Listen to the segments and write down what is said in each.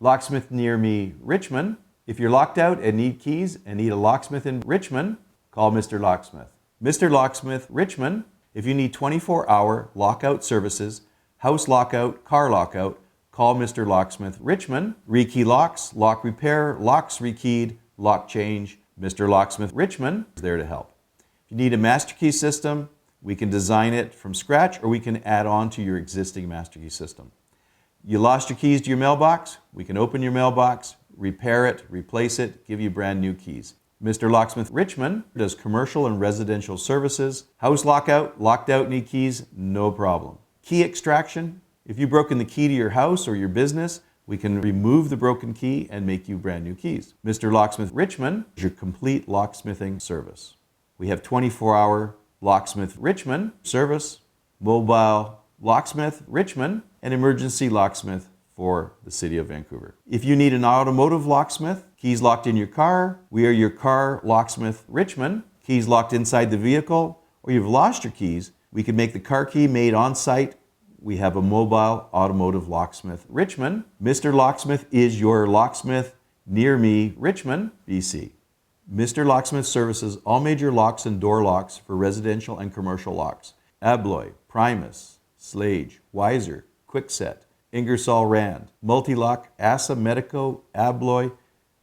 Locksmith Near Me, Richmond. If you're locked out and need keys and need a locksmith in Richmond, call Mr. Locksmith. Mr. Locksmith Richmond. If you need 24-hour lockout services, house lockout, car lockout, call Mr. Locksmith Richmond. Rekey locks, lock repair, locks rekeyed, lock change. Mr. Locksmith Richmond is there to help. If you need a master key system, we can design it from scratch or we can add on to your existing master key system. You lost your keys to your mailbox? We can open your mailbox, repair it, replace it, give you brand new keys. Mr. Locksmith Richmond does commercial and residential services. House lockout, locked out, need keys, no problem. Key extraction, if you've broken the key to your house or your business, we can remove the broken key and make you brand new keys. Mr. Locksmith Richmond is your complete locksmithing service. We have 24-hour Locksmith Richmond service, mobile locksmith Richmond, and emergency locksmith for the city of Vancouver. If you need an automotive locksmith, keys locked in your car, we are your car locksmith Richmond. Keys locked inside the vehicle, or you've lost your keys, we can make the car key made on site. We have a mobile automotive locksmith Richmond. Mr. Locksmith is your Locksmith Near Me, Richmond BC. Mr. Locksmith services all major locks and door locks for residential and commercial locks. Abloy, Primus, Slage, Weiser, Kwikset, Ingersoll Rand, Multilock, Assa, Medico, Abloy.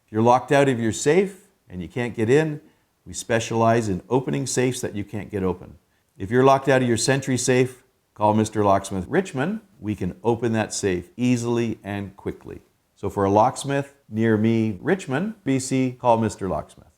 If you're locked out of your safe and you can't get in, we specialize in opening safes that you can't get open. If you're locked out of your Sentry safe, call Mr. Locksmith Richmond. We can open that safe easily and quickly. So for a locksmith near me, Richmond, BC, call Mr. Locksmith.